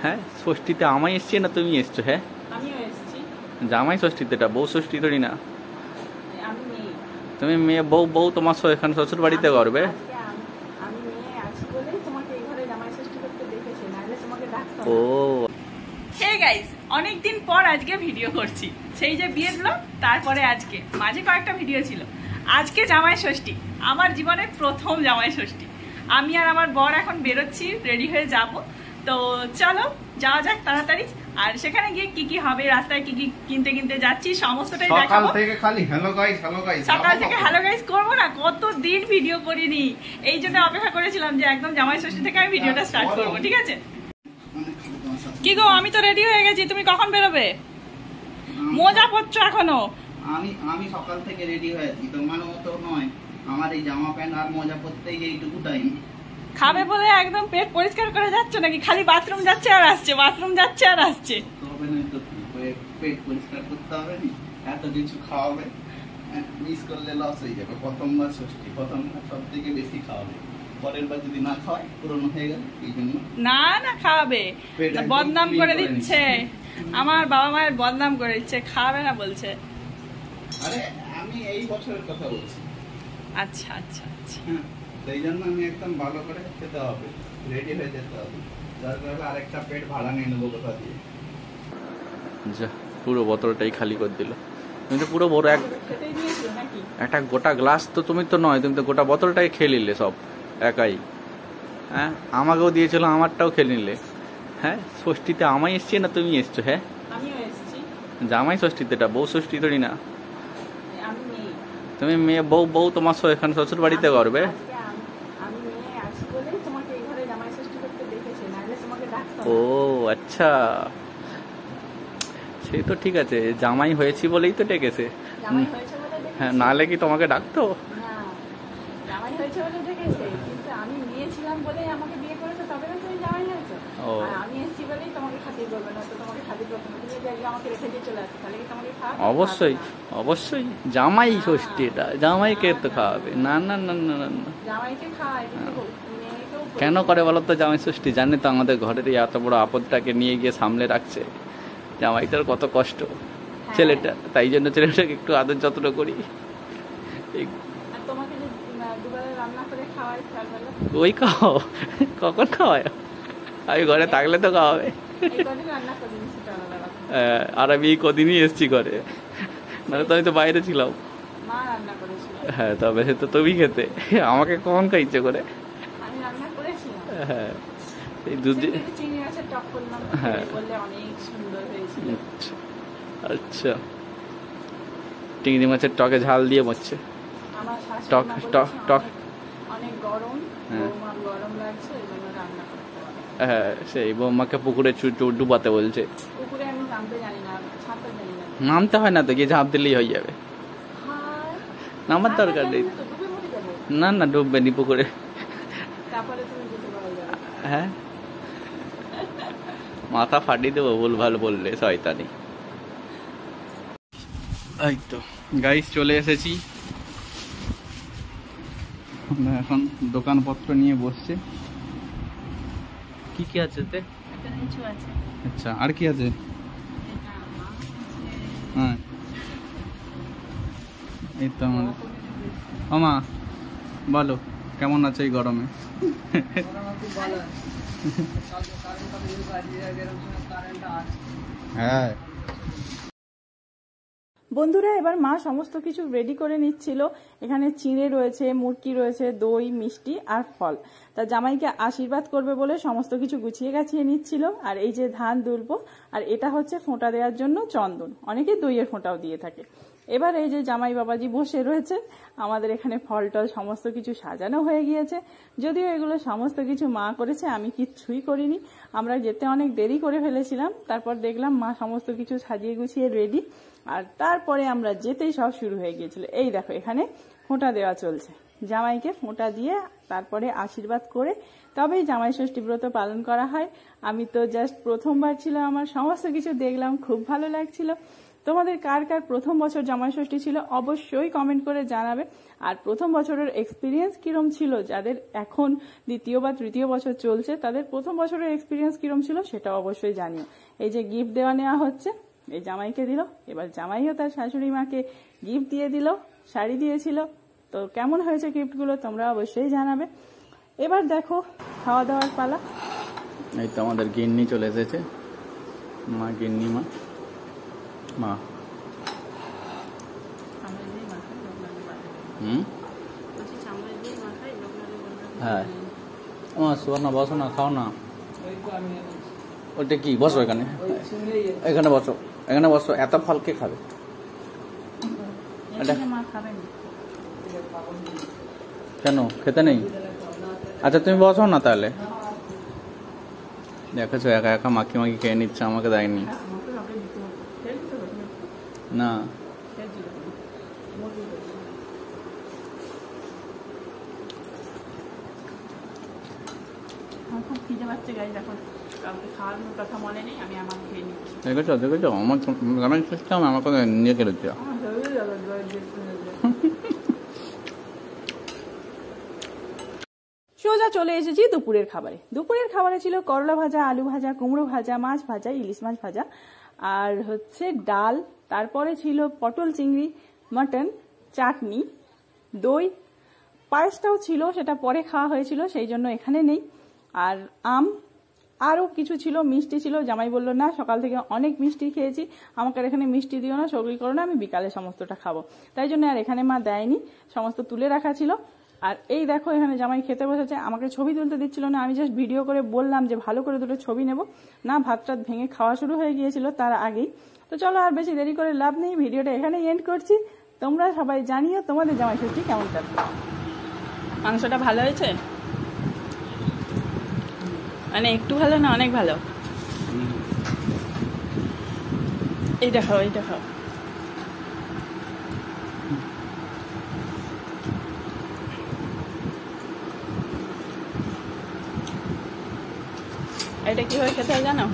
হ্যাঁ, ষষ্ঠীতে আমায় এসছি না তুমি এসছো? হ্যাঁ, আমিও এসেছি। জামাই ষষ্ঠীতে, এটা বউ ষষ্ঠী ধরি না। আমি মেয়ে। তুমি মেয়ে, বউ বউ তোমার এখানে শ্বশুর বাড়িতে করবে। আজকে আমি মেয়ে আছি বলেই তোমাকে এই ঘরে জামাই ষষ্ঠী করতে দেখেছি, নাহলে তোমাকে ডাকতাম ও না। হে গাইস, অনেকদিন পর আজকে ভিডিও করছি। সেই যে বিয়ের ব্লগ, তারপরে আজকে মাঝে কয়েকটা ভিডিও ছিল। আজকে জামাই ষষ্ঠী, আমার জীবনের প্রথম জামাই ষষ্ঠী। আমি আর আমার বর এখন বেরোচ্ছি, রেডি হয়ে যাব। তো চলো যাওয়া যাক তাড়াতাড়ি। আর সেখানে গিয়ে কি কি হবে, রাস্তায় কি কি কিনতে কিনতে যাচ্ছি সমস্তটাই দেখাবো। সকাল থেকে খালি হ্যালো গাইস হ্যালো গাইস, সকাল থেকে হ্যালো গাইস করবো না, কতদিন ভিডিও করিনি। এই জন্য অপেক্ষা করেছিলাম যে একদম জামাই ষষ্ঠী থেকে আমি ভিডিওটা স্টার্ট করবো, ঠিক আছে? কি গো, আমি তো রেডি হয়ে গেছি, তুমি কখন বেরোবে? মজা পড়ছো এখনো? আমি সকাল থেকে রেডি হয়ে আছি, তোমার মতো নয়। আমার এই জামা প্যান্ট আর মোজা পরতেই এইটুকু টাইম। খাবে বলে একদম পেট পরিষ্কার করে যাচ্ছ নাকি? খালি বাথরুম যাচ্ছে আর আসছে, বাথরুম যাচ্ছে আর আসছে। তবে না তো পেট পরিষ্কার করতে হবে না, এত কিছু খাওয়াবে, মিস করলে লস হয়ে যাবে। প্রথমবার ষষ্ঠী, প্রথমবার সব থেকে বেশি খাওয়াবে, পরের বার যদি না খাওয়ায় পুরনো হয়ে গেল। এই জন্য না না খাওয়াবে, বদনাম করে দিচ্ছে, আমার বাবা মায়ের বদনাম করে দিচ্ছে, খাওয়াবে না বলছে। আরে আমি এই বছরের কথা বলছি। আচ্ছা আচ্ছা আচ্ছা, সেই জন্য আমি একদম ভালো করে খেতে হবে, রেডি হয়ে যেতে হবে। দরকার হলে আরেকটা পেট ভাড়া নিয়ে নেবো কোথা দিয়ে। যা, পুরো বোতলটাই খালি করে দিল। তুমি তো পুরো বড় খেতেই দিয়েছো নাকি? একটা গোটা গ্লাস তো তুমি তো নয়, তুমি তো গোটা বোতলটাই খেয়ে নিলে সব একাই। হ্যাঁ, আমাকেও দিয়েছিল, আমারটাও খেয়ে নিলে। হ্যাঁ, ষষ্ঠীতে আমায় এসছি না তুমি এসছো? হ্যাঁ, আমিও এসেছি। জামাই ষষ্ঠীতে, এটা বউ ষষ্ঠী ধরি না। আমি মেয়ে। তুমি মেয়ে, বউ বউ তোমার এখানে শ্বশুর বাড়িতে করবে। আজকে আমি মেয়ে আছি বলেই তোমাকে এই ঘরে জামাই ষষ্ঠী করতে দেখেছি, নাহলে তোমাকে ডাকতাম ও না। আচ্ছা, সেই তো ঠিক আছে, জামাই হয়েছি বলেই তো ডেকেছে। জামাই হয়েছে বলে দেখেছি। হ্যাঁ, নাহলে কি তোমাকে ডাকতো? না, জামাই হয়েছে বলে দেখেছে, কিন্তু আমি মেয়ে ছিলাম বলেই আমাকে বিয়ে করেছে, তবে না তুমি জামাই হয়েছে। ও আর আমি এসেছি বলেই তোমাকে খাতির করবে না, তো তোমাকে খাতির করবে না। তুমি যদি আজকে আমাকে রেখে দিয়ে চলে আসো, তাহলে কি তোমাকে খাওয়াবে? অবশ্যই অবশ্যই, জামাই ষষ্ঠী, এটা জামাইকে তো খাওয়াবে। না না না না না না। জামাইকে খাওয়ায়, কিন্তু মেয়েকেও কেন করে বলো তো জামাই ষষ্ঠী? জানে তো আমাদের ঘরের এই এত বড় আপদটাকে নিয়ে গিয়ে সামলে রাখছে জামাইটার কত কষ্ট ছেলেটা, তাই জন্য ছেলেটাকে একটু আদর যত্ন করি। আর তোমাকে যে দুবেলা রান্না করে খাওয়াই, সকালবেলা ওই খাও, কখন খাওয়ায়? আমি ঘরে থাকলে তো খাওয়াবে। এই কদিন রান্না করে দিয়েছি, সকালবেলা আর আমি এই কদিনই এসছি ঘরে, নাহলে তো আমি তো বাইরে ছিলাম। মা রান্না করেছিল। হ্যাঁ, তবে সে তো তুমি খেতে, আমাকে কখন খাইছে করে? আমি রান্না করেছিলাম। হ্যাঁ, এই দুধ। চিংড়ি মাছের টক করলাম, হ্যাঁ, বললে অনেক সুন্দর হয়েছিল। আচ্ছা, চিংড়ি মাছের টকে ঝাল দিয়ে মরছে। আমার শাশুড়ি টক মা টক বলেছে টক। অনেক গরম, হ্যাঁ। বৌমার গরম লাগছে, এই জন্য রান্না করতে হবে। হ্যাঁ, সেই বৌমাকে পুকুরে ডুবাতে বলছে। পুকুরে আমি নামতে জানি না, ছাড়তে জানি না। নামতে হয় না তো, গিয়ে ঝাঁপ দিলেই হয়ে যাবে। হায়, নামার ছাড়তে দরকার জানি নেই। না তো, ডুবে মরে যাবো। না না, ডুববে নি পুকুরে। তারপরে তুমি বুঝতে পারবে। হ্যাঁ, মাথা ফাটিয়ে দেবো ভুলভাল বললে, শয়তানি। এই তো গাইস, চলে এসেছি। আমরা এখন দোকানপত্র নিয়ে বসছে। কি কি আছে তে? একটা কিছু আছে। আচ্ছা, আর কি আছে? এটা মাছ আছে। হ্যাঁ, এই তো আমাদের। মামা বলো, কেমন আছে এই গরমে? হ্যাঁ বন্ধুরা, এবার মা সমস্ত কিছু রেডি করে নিচ্ছিল। এখানে চিঁড়ে রয়েছে, মুরকি রয়েছে, দই, মিষ্টি আর ফল। তা জামাইকে আশীর্বাদ করবে বলে সমস্ত কিছু গুছিয়ে গাছিয়ে নিচ্ছিল। আর এই যে ধান দুলবো, আর এটা হচ্ছে ফোঁটা দেওয়ার জন্য চন্দন, অনেকে দইয়ের ফোঁটাও দিয়ে থাকে। এবার এই যে জামাই বাবাজি বসে রয়েছে, আমাদের এখানে ফল টল সমস্ত কিছু সাজানো হয়ে গিয়েছে। যদিও এগুলো সমস্ত কিছু মা করেছে, আমি কিচ্ছুই করিনি। আমরা যেতে অনেক দেরি করে ফেলেছিলাম, তারপর দেখলাম মা সমস্ত কিছু সাজিয়ে গুছিয়ে রেডি। আর তারপরে আমরা যেতেই সব শুরু হয়ে গিয়েছিল। এই দেখো, এখানে ফোঁটা দেওয়া চলছে। জামাইকে ফোঁটা দিয়ে তারপরে আশীর্বাদ করে তবেই জামাই ষষ্ঠী ব্রত পালন করা হয়। আমি তো জাস্ট প্রথমবার ছিল, আমার সমস্ত কিছু দেখলাম, খুব ভালো লাগছিল। তোমাদের কার কার প্রথম বছর জামাই ষষ্ঠী ছিল অবশ্যই কমেন্ট করে জানাবে। আর প্রথম বছরের এক্সপিরিয়েন্স কিরম ছিল, যাদের এখন দ্বিতীয় বা তৃতীয় বছর চলছে তাদের প্রথম বছরের এক্সপিরিয়েন্স কিরম ছিল সেটা অবশ্যই জানিও। এই যে গিফট দেওয়া নেওয়া হচ্ছে, এই জামাইকে দিল, এবার জামাইও তার শাশুড়ি মাকে গিফট দিয়ে দিল, শাড়ি দিয়েছিল। তো কেমন হয়েছে গিফটগুলো তোমরা অবশ্যই জানাবে। এবার দেখো খাওয়া দাওয়ার পালা। এই তো আমাদের গিন্নি চলে এসেছে, মা গিন্নি মা মা হ্যাঁ সুবর্ণা বসো না, খাও না। ওইটা কি, বসো এখানে, এখানে বসো, এখানে বসো। এত ফল কে খাবে? কেন খেতে নেই? আচ্ছা তুমি বসো না তাহলে। দেখেছো একা একা মাখি মাখি খেয়ে নিচ্ছে, আমাকে দেয়নি না। দেখেছো দেখেছো আমার জামাই সিস্টেম আমাকে নিয়ে খেলেছে। সোজা চলে এসেছি দুপুরের খাবারে। দুপুরের খাবারে ছিল করলা ভাজা, আলু ভাজা, কুমড়ো ভাজা, মাছ ভাজা, ইলিশ মাছ ভাজা, আর হচ্ছে ডাল। তারপরে ছিল পটল চিংড়ি, মটন, চাটনি, দই, পায়েসটাও ছিল, সেটা পরে খাওয়া হয়েছিল সেই জন্য এখানে নেই। আর আম, আরও কিছু ছিল, মিষ্টি ছিল। জামাই বললো না সকাল থেকে অনেক মিষ্টি খেয়েছি, আমাকে আর এখানে মিষ্টি দিও না, সগরি করো না, আমি বিকালে সমস্তটা খাবো। তাই জন্য আর এখানে মা দেয়নি, সমস্ত তুলে রাখা ছিল। আর এই দেখো এখানে জামাই খেতে বসেছে, আমাকে ছবি তুলতে দিচ্ছিল না, আমি জাস্ট ভিডিও করে বললাম যে ভালো করে দুটো ছবি নেব না। ভাত টাত ভেঙে খাওয়া শুরু হয়ে গিয়েছিল তার আগেই। তো চলো আর বেশি দেরি করে লাভ নেই, ভিডিওটা এখানেই এন্ড করছি। তোমরা সবাই জানিও তোমাদের জামাই ষষ্ঠী কেমন কাটবে। মাংসটা ভালো হয়েছে, মানে একটু ভালো না অনেক ভালো। এইটা খাও, এইটা খাও। এটা কিভাবে খেতে হয় জানো?